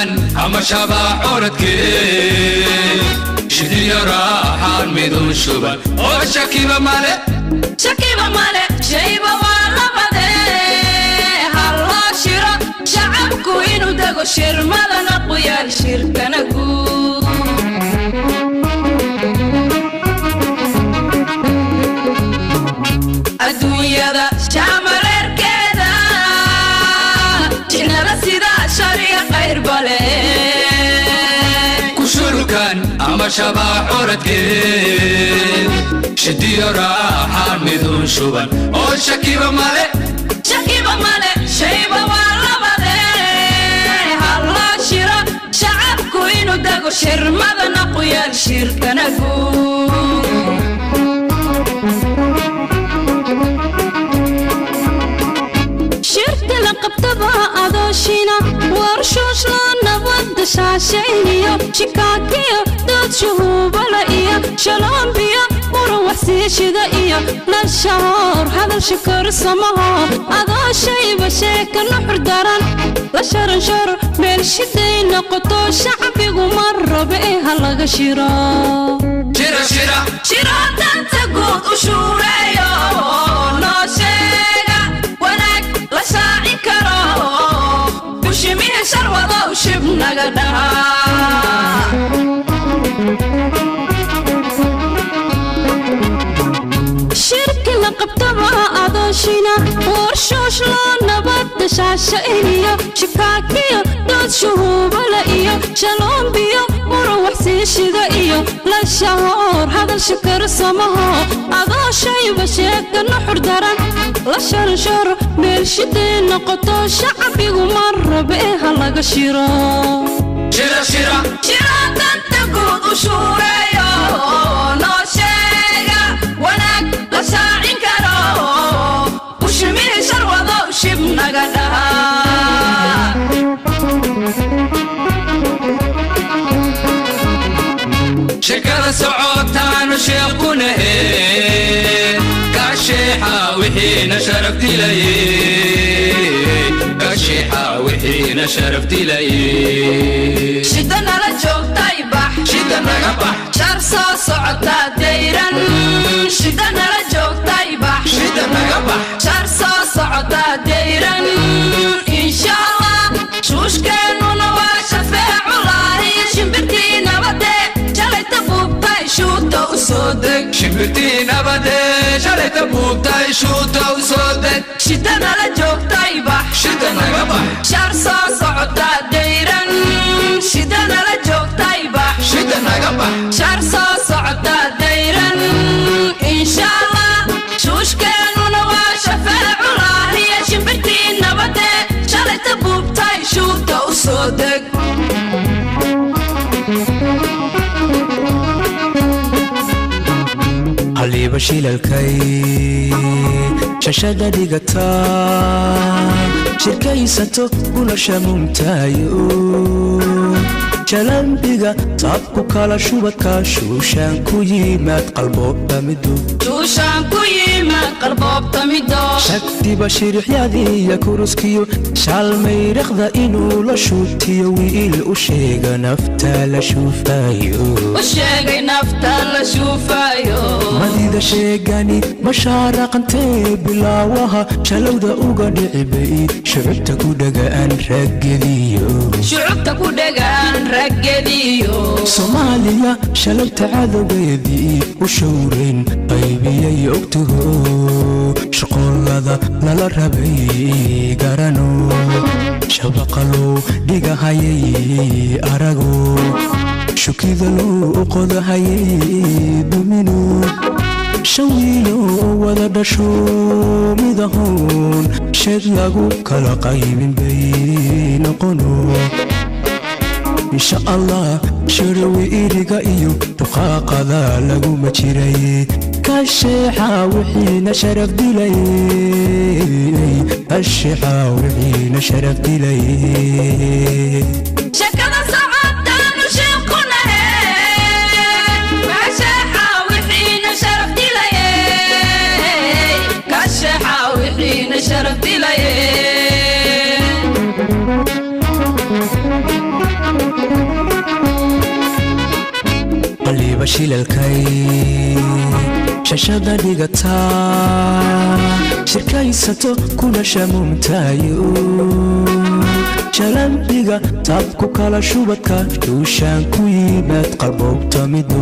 كان أما شبع عرضك شدي راحة ميدون شبان أو شكيبة مالك شيبة ولا بدي هلا شرا شعبكو إنو داغو شير مالا نقويا الشركة نقول الدنيا دا شامرير كذا جينا رسيدا شريا غير بالي كشور كان أما شبع عرضك شدي راحة ميدون شبان أو شكيبة مالك شيبة ولا بدي هلا شرا شعبكو إنو داغو شير مالا نقويا الشركة نقول لقبتها أدوشينا ورشوش لنا ود شاشينيو شكاكيو دود شهوب لئيا شلون بيا مروح سيشيدا إيا للشهور هذا الشكر سماها أدوشي بشيك النحر داران لشرن شر من شدين نقطو شعبي ومر بإيها لغا شيرا تنتقود وشوريو نوشيغا وناك لشاعي كرو وشميه شروضا وشبنا قدها شركة لقبتها أدوشينا ورشوش لنا بد شاشينيو شكاكيو دود شهوب لئيو شلون بيو مروح سيشيدا إيو للشهور هذا الشكر سماها أدوشي بشيك النحر داران لشرن شر ميرشدين نقطو شعبي ومر بإيها لغا شيرا تنتقود وشوريو نوشيغا وناك لشاعين كرو وشميه شروضا وشبنا قدها شكرا سعوتان وشيقونه كاشيحة وحين شرفت لي كاشيحة وحين شرفت لي شدنا لجوك طيبح شدنا قبح شرصو صعوتا ديران شدنا لجوك طيبح شدنا قبح شرصو صعوتا ديران إن شاء الله شوش كانوا نواشا فاع الله شمبرتي نبدي جلت بوبتاي شوتا وصودك شمبرتي نبدي جلت بوبتاي شوتا وصودك شدنا لجوك طيبح شدنا قبح شرصو صعوتا ديران شدنا لجوك طيبح شدنا قبح شرصو صعوتا ديران إن شاء الله شوش كانوا نواشا فاع الله شمبرتي نبدي جلت بوبتاي شوتا وصودك haliiba shilalkay shashada dhigataa shirkaysato gulasha mumtaayo jalambiga taabku kala shubadka shuushaan ku yimaad qalboobta mido shagdiba shirixyadiiya kuruskiyo shaalmayriqda inuu la shuutiyo wiil u sheega nafta la shuufayo madida sheegani mashaaraqantee bilaawaha shalowda uga dhicibay shucubta ku dhagaan raggediyo soomaaliya shalowta cadowgeedii u showrayn qaybiyay ogtaho shaqoolada lala rabay garano shabaqalow dhigahayay arago shukida loo qodahayay dumino shawiilo wada dhasho midahoon sheed lagu kala qaybin bay noqono insha allah sharawi iriga iyo duqaaqada laguma jiray كالشيحة وحين شرف دلي الشيحة وحين شرف دلي شكرا سعادة نشيقنا كالشيحة وحين شرف دلي كالشيحة وحين شرف دلي shilalkay shashada dhigataa shirkaysato kuna shamuumtaayo shalambiga taabku kala shubadka shuushaan ku yimaad qalboobta mido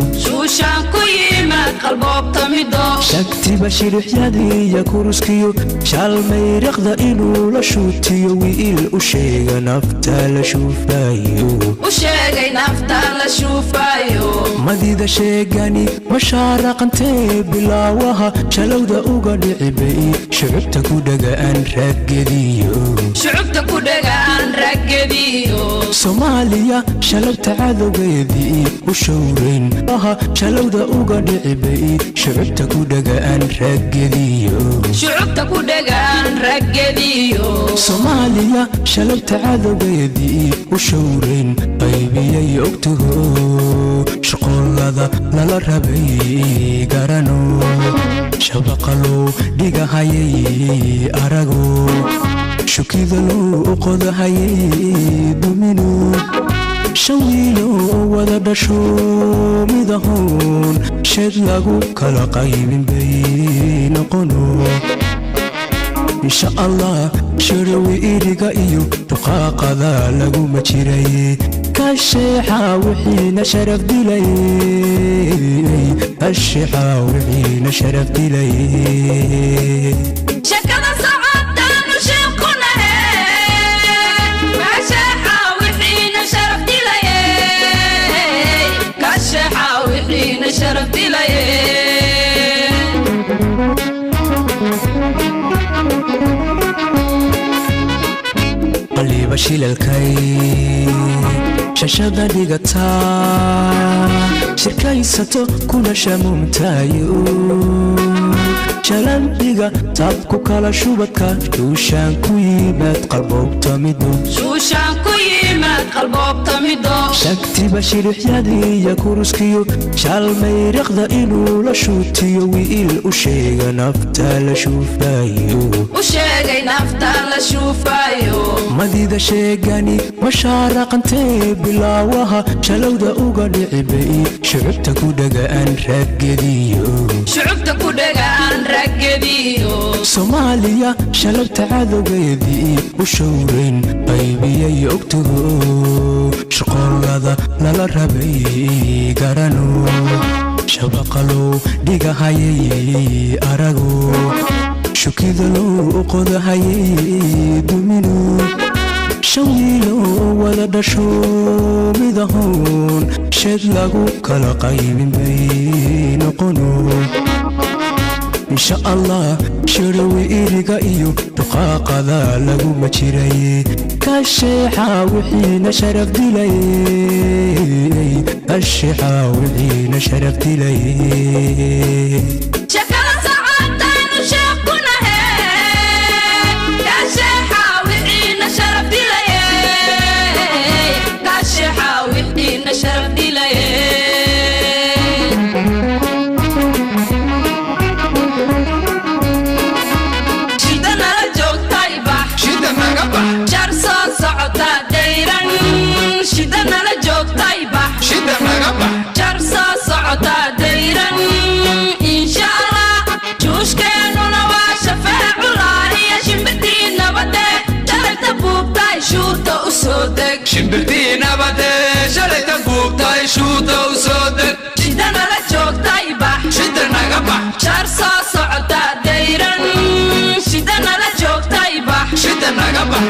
shagtiba shirixyadiiya kuruskiyo shaalmayraqda inuu la shuutiyo wiil u sheega nafta la shuufaayo madida sheegani mashaaraqantee bilaawaha shalowda uga dhicibay shucubta ku dhagaan raggediyo soomaaliya shalabta cadowgeedii u showrayn aha shalowda uga dhicibay shucubta ku dhagaan raggediyo soomaaliya shalabta cadowgeedii u showrayn qaybiyay ogtaho shaqoolada lala rabay garano shabaqalow dhigahayay arago shukida loo qodahayay dumino shawiilo wada dhasho midahoon sheed lagu kala qaybin bay noqono insha allah shirawi iriga iyo duqaaqada laguma jiray kasheexa wixiina sharaf dilay kasheexa wixiina sharaf dilay shakada socodtaanu sheequnahe kasheexa wixiina sharaf dilay kasheexa wixiina sharaf dilay qaliba shilalkay shashada dhigataa shirkaysato kuna shamuumtaayo shalambiga taabku kala shubadka shuushaan ku yimaad qalboobta mido shagtiba shirixyadiiya kuruskiyo shaalmayraqda inuu la shuutiyo wiil u sheega nafta la shuufaayo madida sheegani mashaaraqantee bilaawaha shalowda uga dhicibay shucubta ku dhagaan raggediyo soomaaliya shalabta cadowgeedii u showrayn qaybiyay ogtaho shaqoolada lala rabay garano shabaqalow dhigahayay arago shukida loo qodahayay dumino shawiilo wada dhasho midahoon sheed lagu kala qaybin bay noqono insha allah shirawi iriga iyo duqaaqada laguma jiray kasheexa wixiina sharaf dilay kasheexa wixiina sharaf dilay shimbirtii nabade shalayta buubtay shuuta u soo deg shidana la joogtay bax shida naga bax jar soo socota dayran shidana la joogtay bax shida naga bax